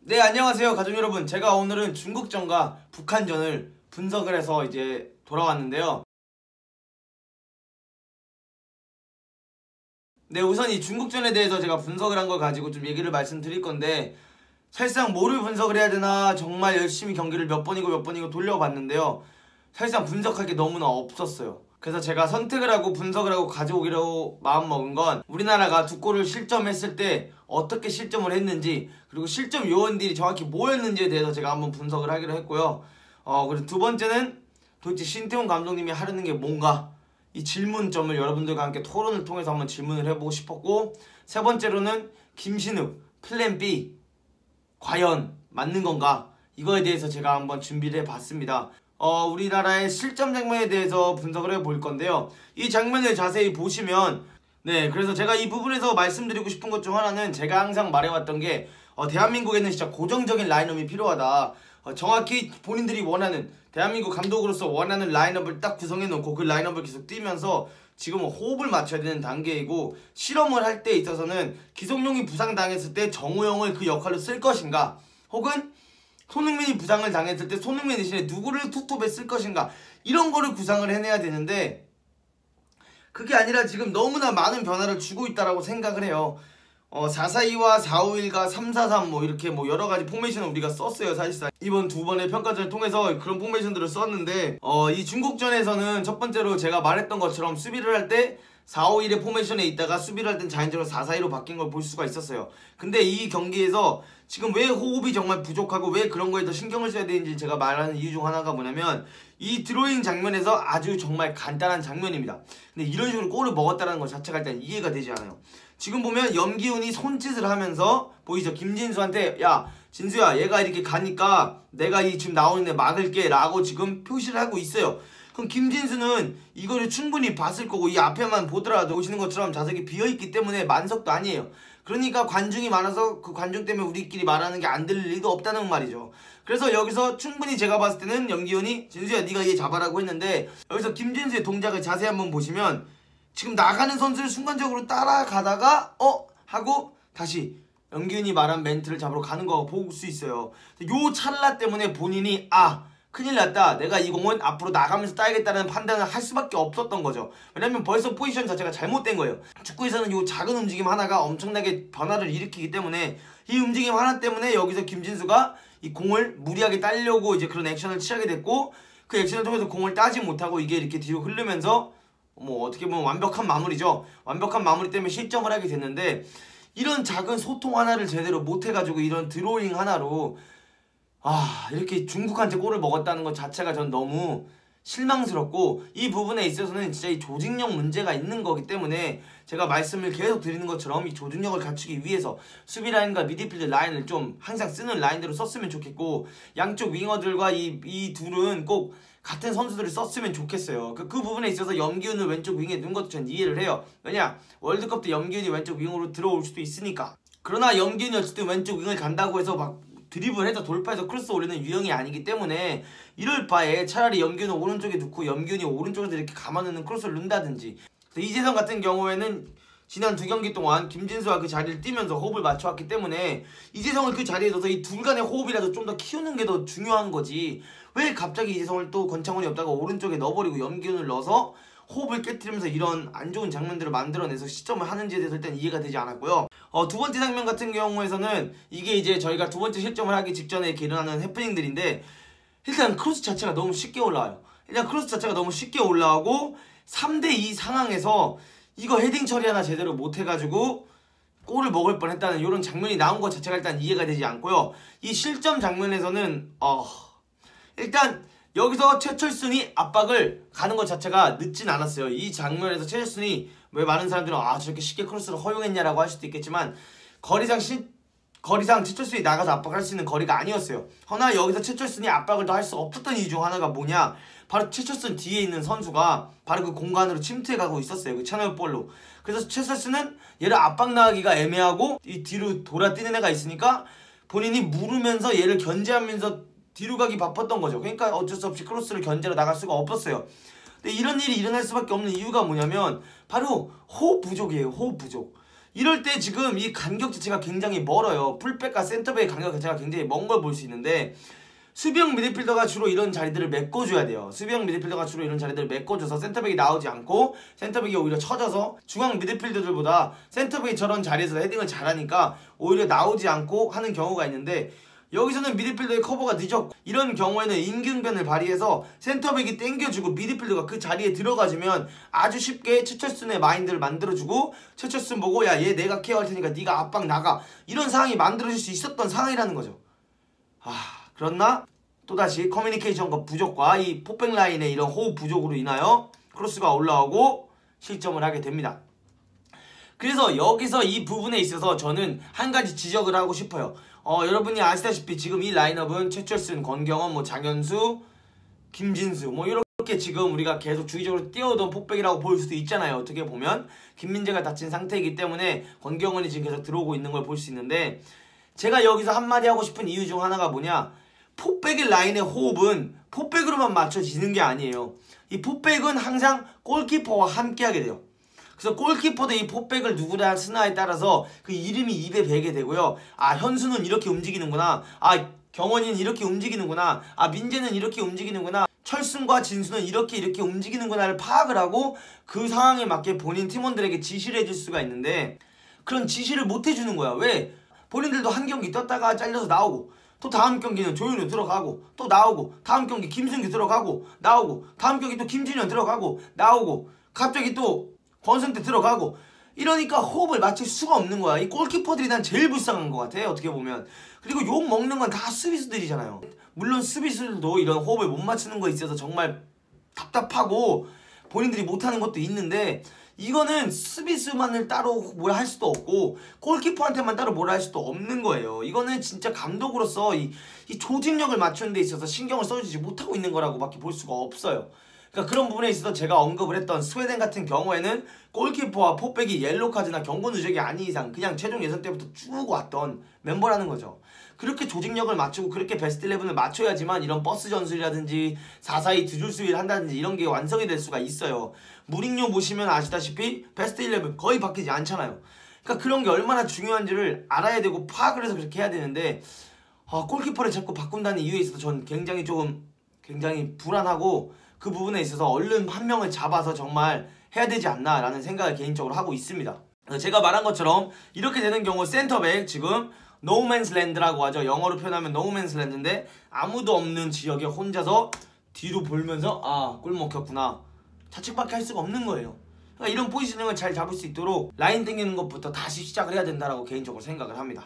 네, 안녕하세요 가족 여러분. 제가 오늘은 중국전과 북한전을 분석을 해서 이제 돌아왔는데요. 네, 우선 이 중국전에 대해서 제가 분석을 한 걸 가지고 좀 얘기를 말씀드릴 건데, 사실상 뭐를 분석을 해야 되나 정말 열심히 경기를 몇 번이고 돌려봤는데요. 사실상 분석할 게 너무나 없었어요. 그래서 제가 선택을 하고 분석을 하고 가져오기로 마음먹은 건, 우리나라가 두 골을 실점했을 때 어떻게 실점을 했는지, 그리고 실점 요원들이 정확히 뭐였는지에 대해서 제가 한번 분석을 하기로 했고요. 그리고 두 번째는 도대체 신태용 감독님이 하려는 게 뭔가, 이 질문점을 여러분들과 함께 토론을 통해서 한번 질문을 해보고 싶었고, 세 번째로는 김신욱 플랜 B 과연 맞는 건가, 이거에 대해서 제가 한번 준비를 해봤습니다. 우리나라의 실점 장면에 대해서 분석을 해볼 건데요. 이 장면을 자세히 보시면, 네, 그래서 제가 이 부분에서 말씀드리고 싶은 것 중 하나는, 제가 항상 말해왔던 게, 대한민국에는 진짜 고정적인 라인업이 필요하다. 정확히 본인들이 원하는, 대한민국 감독으로서 원하는 라인업을 딱 구성해놓고 그 라인업을 계속 뛰면서 지금은 호흡을 맞춰야 되는 단계이고, 실험을 할 때 있어서는 기성용이 부상당했을 때 정우영을 그 역할로 쓸 것인가, 혹은 손흥민이 부상을 당했을 때 손흥민 대신에 누구를 투톱에 쓸 것인가, 이런 거를 구상을 해내야 되는데, 그게 아니라 지금 너무나 많은 변화를 주고 있다라고 생각을 해요. 4-4-2와 4-5-1과 3-4-3 뭐 이렇게 뭐 여러가지 포메이션을 우리가 썼어요. 사실상 이번 두 번의 평가전을 통해서 그런 포메이션들을 썼는데, 이 중국전에서는 첫 번째로 제가 말했던 것처럼 수비를 할 때 4-5-1의 포메이션에 있다가 수비를 할 땐 자연적으로 4-4-2로 바뀐 걸 볼 수가 있었어요. 근데 이 경기에서 지금 왜 호흡이 정말 부족하고 왜 그런 거에 더 신경을 써야 되는지 제가 말하는 이유 중 하나가 뭐냐면, 이 드로잉 장면에서 아주 정말 간단한 장면입니다. 근데 이런 식으로 골을 먹었다는 것 자체가 일단 이해가 되지 않아요. 지금 보면 염기훈이 손짓을 하면서 보이죠? 김진수한테 야 진수야, 얘가 이렇게 가니까 내가 이 지금 나오는 애 막을게 라고 지금 표시를 하고 있어요. 그럼 김진수는 이거를 충분히 봤을 거고, 이 앞에만 보더라도 보시는 것처럼 좌석이 비어있기 때문에 만석도 아니에요. 그러니까 관중이 많아서 그 관중 때문에 우리끼리 말하는 게 안 들릴 리도 없다는 말이죠. 그래서 여기서 충분히 제가 봤을 때는 염기훈이 진수야 네가 얘 잡아라고 했는데, 여기서 김진수의 동작을 자세히 한번 보시면 지금 나가는 선수를 순간적으로 따라가다가 하고 다시 염기훈이 말한 멘트를 잡으러 가는 거 볼 수 있어요. 요 찰나 때문에 본인이 큰일 났다, 내가 이 공은 앞으로 나가면서 따야겠다는 판단을 할 수밖에 없었던 거죠. 왜냐면 벌써 포지션 자체가 잘못된 거예요. 축구에서는 요 작은 움직임 하나가 엄청나게 변화를 일으키기 때문에, 이 움직임 하나 때문에 여기서 김진수가 이 공을 무리하게 따려고 이제 그런 액션을 취하게 됐고, 그 액션을 통해서 공을 따지 못하고 이게 이렇게 뒤로 흐르면서 뭐 어떻게 보면 완벽한 마무리죠. 완벽한 마무리 때문에 실점을 하게 됐는데, 이런 작은 소통 하나를 제대로 못해가지고 이런 드로잉 하나로 이렇게 중국한테 골을 먹었다는 것 자체가 전 너무 실망스럽고, 이 부분에 있어서는 진짜 이 조직력 문제가 있는 거기 때문에 제가 말씀을 계속 드리는 것처럼 이 조직력을 갖추기 위해서 수비 라인과 미드필드 라인을 좀 항상 쓰는 라인대로 썼으면 좋겠고, 양쪽 윙어들과 이 둘은 꼭 같은 선수들을 썼으면 좋겠어요. 그 부분에 있어서 염기훈을 왼쪽 윙에 넣은 것도 전 이해를 해요. 왜냐, 월드컵 때 염기훈이 왼쪽 윙으로 들어올 수도 있으니까. 그러나 염기훈이 어쨌든 왼쪽 윙을 간다고 해서 막 드리블해서 돌파해서 크로스 올리는 유형이 아니기 때문에, 이럴 바에 차라리 염기훈을 오른쪽에 두고 염기훈이 오른쪽에서 이렇게 감아넣는 크로스를 넣는다든지. 이재성 같은 경우에는 지난 두 경기 동안 김진수와 그 자리를 뛰면서 호흡을 맞춰왔기 때문에 이재성을 그 자리에 둬서 이 둘 간의 호흡이라도 좀 더 키우는 게 더 중요한 거지, 왜 갑자기 이재성을 또 권창훈이 없다가 오른쪽에 넣어버리고 염기훈을 넣어서 호흡을 깨트리면서 이런 안 좋은 장면들을 만들어내서 시점을 하는지에 대해서 일단 이해가 되지 않았고요. 두 번째 장면 같은 경우에서는 이게 이제 저희가 두 번째 실점을 하기 직전에 이렇게 일어나는 해프닝들인데, 일단 크로스 자체가 너무 쉽게 올라와요. 일단 크로스 자체가 너무 쉽게 올라오고 3대2 상황에서 이거 헤딩 처리 하나 제대로 못해가지고 골을 먹을 뻔했다는 이런 장면이 나온 것 자체가 일단 이해가 되지 않고요. 이 실점 장면에서는 일단 여기서 최철순이 압박을 가는 것 자체가 늦진 않았어요. 이 장면에서 최철순이, 왜 많은 사람들은 저렇게 쉽게 크로스를 허용했냐라고 할 수도 있겠지만, 거리상 최철순이 나가서 압박할 수 있는 거리가 아니었어요. 허나 여기서 최철순이 압박을 더 할 수 없었던 이유 중 하나가 뭐냐, 바로 최철순 뒤에 있는 선수가 바로 그 공간으로 침투해 가고 있었어요. 그 채널볼로. 그래서 최철순은 얘를 압박 나가기가 애매하고 이 뒤로 돌아 뛰는 애가 있으니까 본인이 물으면서 얘를 견제하면서 뒤로 가기 바빴던 거죠. 그러니까 어쩔 수 없이 크로스를 견제로 나갈 수가 없었어요. 근데 이런 일이 일어날 수밖에 없는 이유가 뭐냐면 바로 호흡 부족이에요. 호흡 부족. 이럴 때 지금 이 간격 자체가 굉장히 멀어요. 풀백과 센터백의 간격 자체가 굉장히 먼 걸 볼 수 있는데 수비형 미드필더가 주로 이런 자리들을 메꿔줘야 돼요. 수비형 미드필더가 주로 이런 자리들을 메꿔줘서 센터백이 나오지 않고 센터백이 오히려 쳐져서 중앙 미드필더들보다 센터백이 저런 자리에서 헤딩을 잘하니까 오히려 나오지 않고 하는 경우가 있는데 여기서는 미드필더의 커버가 늦었고 이런 경우에는 임기응변을 발휘해서 센터백이 땡겨주고 미드필더가 그 자리에 들어가주면 아주 쉽게 최철순의 마인드를 만들어주고 최철순 보고 야 얘 내가 케어할 테니까 네가 압박 나가 이런 상황이 만들어질 수 있었던 상황이라는 거죠. 그렇나 또다시 커뮤니케이션과 부족과 이 포백 라인의 이런 호흡 부족으로 인하여 크로스가 올라오고 실점을 하게 됩니다. 그래서 여기서 이 부분에 있어서 저는 한 가지 지적을 하고 싶어요. 여러분이 아시다시피 지금 이 라인업은 최철순, 권경원, 장현수, 김진수 이렇게 지금 우리가 계속 주기적으로 띄워오던 폭백이라고 볼 수도 있잖아요. 어떻게 보면 김민재가 다친 상태이기 때문에 권경원이 지금 계속 들어오고 있는 걸 볼 수 있는데 제가 여기서 한마디 하고 싶은 이유 중 하나가 뭐냐, 폭백의 라인의 호흡은 폭백으로만 맞춰지는 게 아니에요. 이 폭백은 항상 골키퍼와 함께 하게 돼요. 그래서 골키퍼도 이 폭백을 누구나 쓰나에 따라서 그 이름이 입에 배게 되고요. 현수는 이렇게 움직이는구나, 경원이는 이렇게 움직이는구나, 민재는 이렇게 움직이는구나, 철순과 진수는 이렇게 움직이는구나를 파악을 하고 그 상황에 맞게 본인 팀원들에게 지시를 해줄 수가 있는데 그런 지시를 못 해주는 거야. 왜? 본인들도 한 경기 떴다가 잘려서 나오고 또 다음 경기는 조윤우 들어가고 또 나오고 다음 경기 김승규 들어가고 나오고 다음 경기 또 김준현 들어가고 나오고 갑자기 또 권성태 들어가고 이러니까 호흡을 맞출 수가 없는 거야. 이 골키퍼들이 난 제일 불쌍한 것 같아 어떻게 보면. 그리고 욕 먹는 건 다 수비수들이잖아요. 물론 수비수들도 이런 호흡을 못 맞추는 거에 있어서 정말 답답하고 본인들이 못하는 것도 있는데 이거는 수비수만을 따로 뭐라 할 수도 없고 골키퍼한테만 따로 뭐라 할 수도 없는 거예요. 이거는 진짜 감독으로서 이 조직력을 맞추는 데 있어서 신경을 써주지 못하고 있는 거라고 밖에 볼 수가 없어요. 그러니까 그런 부분에 있어서 제가 언급을 했던 스웨덴 같은 경우에는 골키퍼와 포백이 옐로카드나 경고 누적이 아닌 이상 그냥 최종 예선 때부터 쭉 왔던 멤버라는 거죠. 그렇게 조직력을 맞추고 그렇게 베스트 11을 맞춰야지만 이런 버스 전술이라든지 4-4-2 두 줄 수비를 한다든지 이런 게 완성이 될 수가 있어요. 무링요 보시면 아시다시피 베스트 11 거의 바뀌지 않잖아요. 그러니까 그런 게 얼마나 중요한지를 알아야 되고 파악을 해서 그렇게 해야 되는데 골키퍼를 자꾸 바꾼다는 이유에 있어서 저는 굉장히 불안하고 그 부분에 있어서 얼른 한 명을 잡아서 정말 해야 되지 않나라는 생각을 개인적으로 하고 있습니다. 제가 말한 것처럼 이렇게 되는 경우 센터백 지금 노맨슬랜드라고 하죠. 영어로 표현하면 노맨슬랜드인데 아무도 없는 지역에 혼자서 뒤로 볼면서 골 먹혔구나 자책밖에 할 수가 없는 거예요. 그러니까 이런 포지셔닝을 잘 잡을 수 있도록 라인 당기는 것부터 다시 시작을 해야 된다라고 개인적으로 생각을 합니다.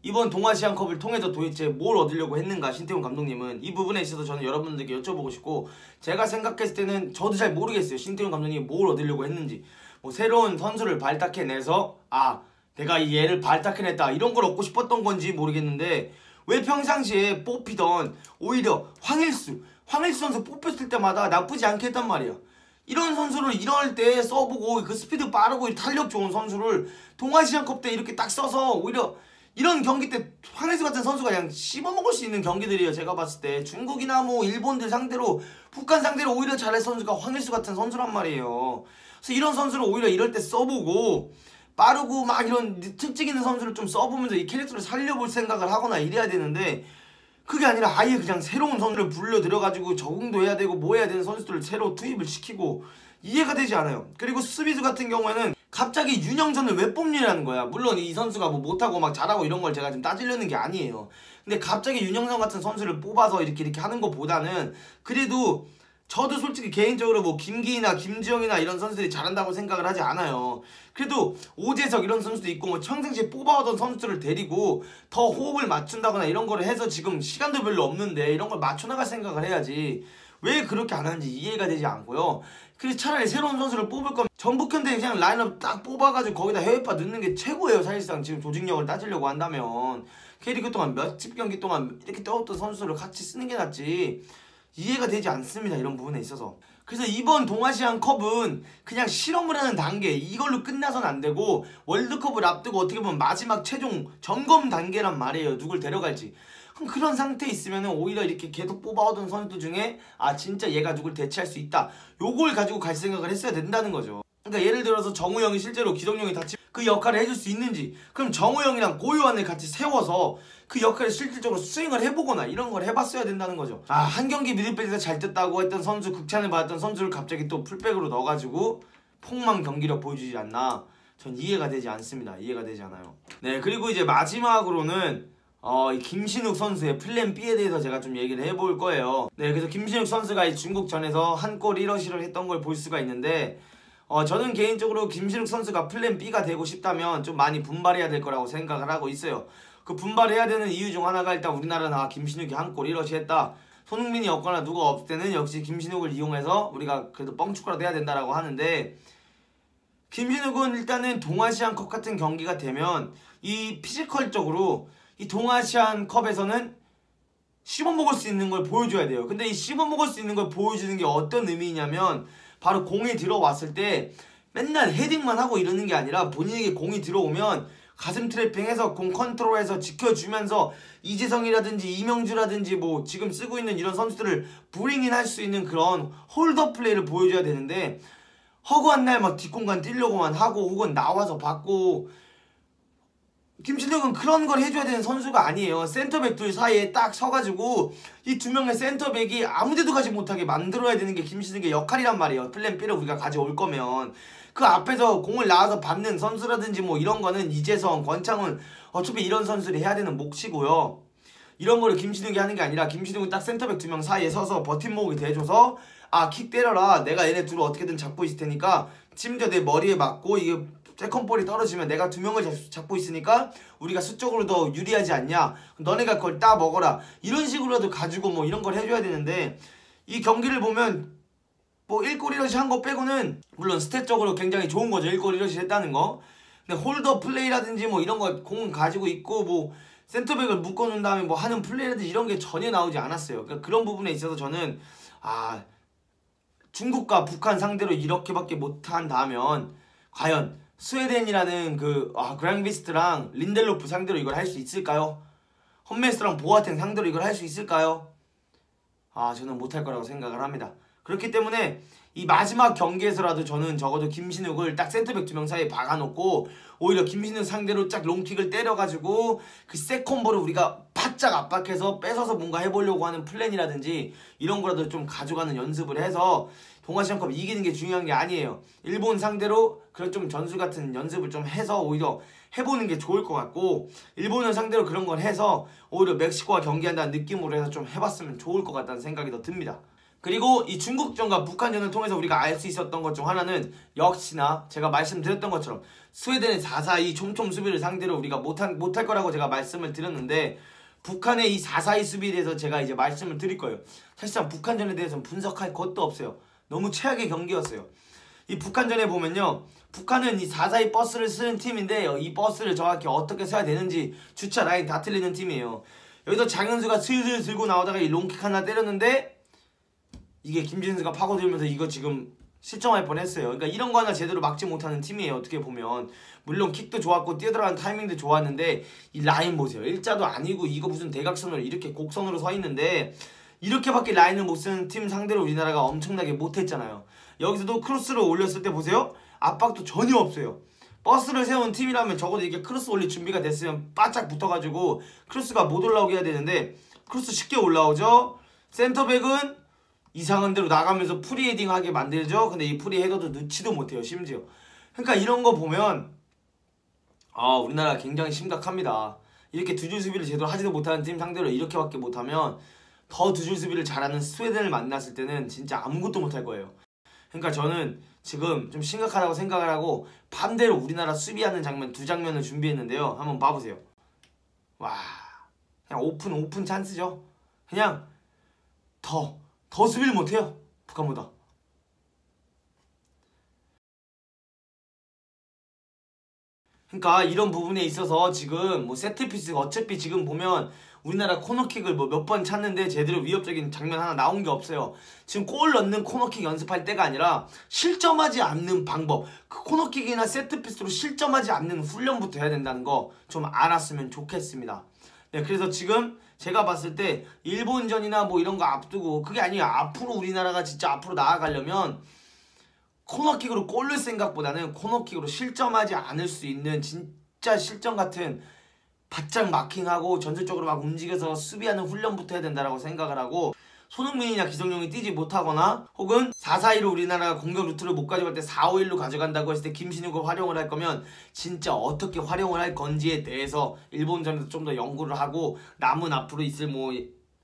이번 동아시안컵을 통해서 도대체 뭘 얻으려고 했는가 신태용 감독님은 이 부분에 있어서 저는 여러분들께 여쭤보고 싶고 제가 생각했을 때는 저도 잘 모르겠어요. 신태용 감독님이 뭘 얻으려고 했는지 새로운 선수를 발탁해내서 내가 이 얘를 발탁해냈다 이런 걸 얻고 싶었던 건지 모르겠는데 왜 평상시에 뽑히던 오히려 황일수 선수 뽑혔을 때마다 나쁘지 않게 했단 말이야. 이런 선수를 이럴 때 써보고 그 스피드 빠르고 탄력 좋은 선수를 동아시안컵 때 이렇게 딱 써서 오히려 이런 경기 때 황일수 같은 선수가 그냥 씹어먹을 수 있는 경기들이에요. 제가 봤을 때 중국이나 일본들 상대로 북한 상대로 오히려 잘할 선수가 황일수 같은 선수란 말이에요. 그래서 이런 선수를 오히려 이럴 때 써보고 빠르고 막 이런 특징 있는 선수를 좀 써보면서 이 캐릭터를 살려볼 생각을 하거나 이래야 되는데 그게 아니라 아예 그냥 새로운 선수를 불러 들여가지고 적응도 해야 되고 뭐 해야 되는 선수들을 새로 투입을 시키고 이해가 되지 않아요. 그리고 수비수 같은 경우에는 갑자기 윤영전을 왜 뽑느냐는 거야. 물론 이 선수가 못하고 막 잘하고 이런 걸 제가 지금 따지려는 게 아니에요. 근데 갑자기 윤영전 같은 선수를 뽑아서 이렇게 하는 것보다는 그래도 저도 솔직히 개인적으로 김기희나 김지영이나 이런 선수들이 잘한다고 생각을 하지 않아요. 그래도 오재석 이런 선수도 있고 평상시에 뽑아오던 선수들을 데리고 더 호흡을 맞춘다거나 이런 거를 해서 지금 시간도 별로 없는데 이런 걸 맞춰나갈 생각을 해야지 왜 그렇게 안 하는지 이해가 되지 않고요. 그래서 차라리 새로운 선수를 뽑을 거면 전북현대 그냥 라인업 딱 뽑아가지고 거기다 해외파 넣는 게 최고예요. 사실상 지금 조직력을 따지려고 한다면 K리그 동안 몇십 경기 동안 이렇게 떠왔던 선수를 같이 쓰는 게 낫지 이해가 되지 않습니다. 이런 부분에 있어서. 그래서 이번 동아시안컵은 그냥 실험을 하는 단계 이걸로 끝나선 안 되고 월드컵을 앞두고 어떻게 보면 마지막 최종 점검 단계란 말이에요. 누굴 데려갈지. 그럼 그런 상태에 있으면 오히려 이렇게 계속 뽑아오던 선수들 중에 진짜 얘가 누굴 대체할 수 있다 요걸 가지고 갈 생각을 했어야 된다는 거죠. 그러니까 예를 들어서 정우영이 실제로 기성용이 다치고 그 역할을 해줄 수 있는지, 그럼 정우영이랑 고요한을 같이 세워서 그 역할을 실질적으로 수행을 해보거나 이런 걸 해봤어야 된다는 거죠. 한 경기 미들백에서 잘 떴다고 했던 선수, 극찬을 받았던 선수를 갑자기 또 풀백으로 넣어가지고 폭망 경기력 보여주지 않나, 전 이해가 되지 않습니다. 이해가 되지 않아요. 네, 그리고 이제 마지막으로는 이 김신욱 선수의 플랜 B에 대해서 제가 좀 얘기를 해볼 거예요. 네, 그래서 김신욱 선수가 이 중국전에서 한 골 1어시를 했던 걸 볼 수가 있는데, 저는 개인적으로 김신욱 선수가 플랜 B가 되고 싶다면 좀 많이 분발해야 될 거라고 생각을 하고 있어요. 그 분발해야 되는 이유 중 하나가, 일단 우리나라는 김신욱이 한 골 1어시 했다, 손흥민이 없거나 누가 없을 때는 역시 김신욱을 이용해서 우리가 그래도 뻥축구라도 해야 된다라고 하는데, 김신욱은 일단은 동아시안컵 같은 경기가 되면 이 피지컬적으로 이 동아시안컵에서는 씹어먹을 수 있는 걸 보여줘야 돼요. 근데 이 씹어먹을 수 있는 걸 보여주는 게 어떤 의미냐면, 바로 공이 들어왔을 때 맨날 헤딩만 하고 이러는 게 아니라, 본인에게 공이 들어오면 가슴 트래핑해서 공 컨트롤해서 지켜주면서 이재성이라든지 이명주라든지 뭐 지금 쓰고 있는 이런 선수들을 브링인 할 수 있는 그런 홀더 플레이를 보여줘야 되는데, 허구한 날 막 뒷공간 뛰려고만 하고 혹은 나와서 받고, 김신욱은 그런 걸 해줘야 되는 선수가 아니에요. 센터백 둘 사이에 딱 서가지고 이 두 명의 센터백이 아무데도 가지 못하게 만들어야 되는 게 김신욱의 역할이란 말이에요. 플랜 B를 우리가 가져올 거면 그 앞에서 공을 나와서 받는 선수라든지 뭐 이런 거는 이재성, 권창훈, 어차피 이런 선수들이 해야 되는 몫이고요. 이런 거를 김신욱이 하는 게 아니라, 김신욱은 딱 센터백 두 명 사이에 서서 버팀목이 돼줘서, 킥 때려라, 내가 얘네 둘을 어떻게든 잡고 있을 테니까, 심지어 내 머리에 맞고 이게 세컨볼이 떨어지면 내가 두 명을 잡고 있으니까 우리가 수적으로 더 유리하지 않냐, 너네가 그걸 따 먹어라, 이런 식으로라도 가지고 뭐 이런 걸 해줘야 되는데, 이 경기를 보면 뭐 1골 1어시 한 거 빼고는 물론 스탯적으로 굉장히 좋은 거죠. 1골 1어시 했다는 거. 근데 홀더 플레이라든지 뭐 이런 거 공 가지고 있고 뭐 센터백을 묶어놓은 다음에 뭐 하는 플레이라든지 이런 게 전혀 나오지 않았어요. 그러니까 그런 부분에 있어서 저는 중국과 북한 상대로 이렇게밖에 못한다면 과연 스웨덴이라는 그랑비스트랑 린델로프 상대로 이걸 할 수 있을까요? 험메스랑 보아탱 상대로 이걸 할 수 있을까요? 저는 못할 거라고 생각을 합니다. 그렇기 때문에 이 마지막 경기에서라도 저는 적어도 김신욱을 딱 센터백 두 명 사이에 박아놓고 오히려 김신욱 상대로 쫙 롱킥을 때려가지고 그 세컨볼을 우리가 바짝 압박해서 뺏어서 뭔가 해보려고 하는 플랜이라든지 이런 거라도 좀 가져가는 연습을 해서 동아시안컵 이기는 게 중요한 게 아니에요. 일본 상대로 그런 좀 전술 같은 연습을 좀 해서 오히려 해보는 게 좋을 것 같고, 일본을 상대로 그런 걸 해서 오히려 멕시코와 경기한다는 느낌으로 해서 좀 해봤으면 좋을 것 같다는 생각이 더 듭니다. 그리고 이 중국전과 북한전을 통해서 우리가 알 수 있었던 것 중 하나는, 역시나 제가 말씀드렸던 것처럼 스웨덴의 4-4-2 촘촘 수비를 상대로 우리가 못할 거라고 제가 말씀을 드렸는데, 북한의 이 4-4-2 수비에 대해서 제가 이제 말씀을 드릴 거예요. 사실상 북한전에 대해서는 분석할 것도 없어요. 너무 최악의 경기였어요. 이 북한전에 보면요, 북한은 이 4-4-2 버스를 쓰는 팀인데, 이 버스를 정확히 어떻게 써야 되는지 주차 라인 다 틀리는 팀이에요. 여기서 장현수가 슬슬 들고 나오다가 이 롱킥 하나 때렸는데, 이게 김진수가 파고들면서 이거 지금 실점할 뻔했어요. 그러니까 이런 거 하나 제대로 막지 못하는 팀이에요. 어떻게 보면 물론 킥도 좋았고 뛰어들어가는 타이밍도 좋았는데, 이 라인 보세요. 일자도 아니고 이거 무슨 대각선으로 이렇게 곡선으로 서 있는데, 이렇게밖에 라인을 못 쓰는 팀 상대로 우리나라가 엄청나게 못했잖아요. 여기서도 크로스를 올렸을 때 보세요. 압박도 전혀 없어요. 버스를 세운 팀이라면 적어도 이렇게 크로스 올릴 준비가 됐으면 바짝 붙어가지고 크로스가 못 올라오게 해야 되는데, 크로스 쉽게 올라오죠. 센터백은 이상한 대로 나가면서 프리헤딩하게 만들죠. 근데 이 프리헤더도 넣지도 못해요, 심지어. 그러니까 이런 거 보면 우리나라 굉장히 심각합니다. 이렇게 두 줄 수비를 제대로 하지도 못하는 팀 상대로 이렇게밖에 못하면, 더 두 줄 수비를 잘하는 스웨덴을 만났을 때는 진짜 아무것도 못할 거예요. 그러니까 저는 지금 좀 심각하다고 생각을 하고 반대로 우리나라 수비하는 장면 두 장면을 준비했는데요. 한번 봐보세요. 와, 그냥 오픈 찬스죠. 그냥 더 수비를 못해요, 북한보다. 그러니까 이런 부분에 있어서 지금 뭐 세트피스, 어차피 지금 보면 우리나라 코너킥을 뭐 몇 번 찼는데 제대로 위협적인 장면 하나 나온 게 없어요. 지금 골 넣는 코너킥 연습할 때가 아니라 실점하지 않는 방법, 그 코너킥이나 세트피스로 실점하지 않는 훈련부터 해야 된다는 거 좀 알았으면 좋겠습니다. 네, 그래서 지금 제가 봤을 때 일본전이나 뭐 이런 거 앞두고, 그게 아니에요. 앞으로 우리나라가 진짜 앞으로 나아가려면 코너킥으로 골을 생각보다는 코너킥으로 실점하지 않을 수 있는 진짜 실점 같은 바짝 마킹하고 전술적으로 막 움직여서 수비하는 훈련부터 해야 된다고 생각을 하고, 손흥민이나 기성용이 뛰지 못하거나 혹은 4-4-2로 우리나라가 공격 루트를 못 가져갈 때 4-5-1로 가져간다고 했을 때 김신욱을 활용을 할 거면 진짜 어떻게 활용을 할 건지에 대해서 일본전에서 좀 더 연구를 하고 남은 앞으로 있을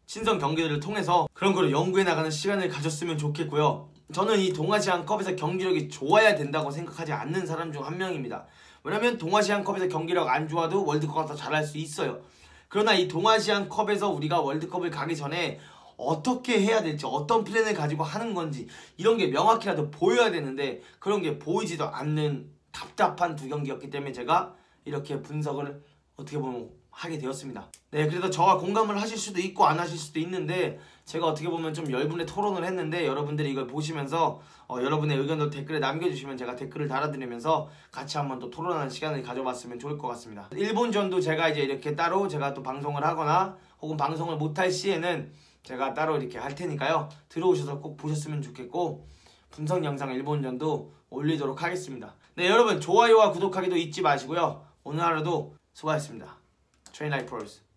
신선 경기들을 통해서 그런 거를 연구해 나가는 시간을 가졌으면 좋겠고요. 저는 이 동아시안컵에서 경기력이 좋아야 된다고 생각하지 않는 사람 중 한 명입니다. 왜냐면 동아시안컵에서 경기력 안 좋아도 월드컵 가서 잘할 수 있어요. 그러나 이 동아시안컵에서 우리가 월드컵을 가기 전에 어떻게 해야 될지, 어떤 플랜을 가지고 하는 건지 이런 게 명확히라도 보여야 되는데 그런 게 보이지도 않는 답답한 두 경기였기 때문에 제가 이렇게 분석을 어떻게 보면 하게 되었습니다. 네, 그래서 저와 공감을 하실 수도 있고 안 하실 수도 있는데 제가 어떻게 보면 좀 열분의 토론을 했는데 여러분들이 이걸 보시면서 여러분의 의견도 댓글에 남겨주시면 제가 댓글을 달아드리면서 같이 한번 또 토론하는 시간을 가져봤으면 좋을 것 같습니다. 일본전도 제가 이제 이렇게 따로 제가 또 방송을 하거나 혹은 방송을 못할 시에는 제가 따로 이렇게 할 테니까요. 들어오셔서 꼭 보셨으면 좋겠고 분석 영상 일본전도 올리도록 하겠습니다. 네, 여러분 좋아요와 구독하기도 잊지 마시고요. 오늘 하루도 수고하셨습니다. Train like pros.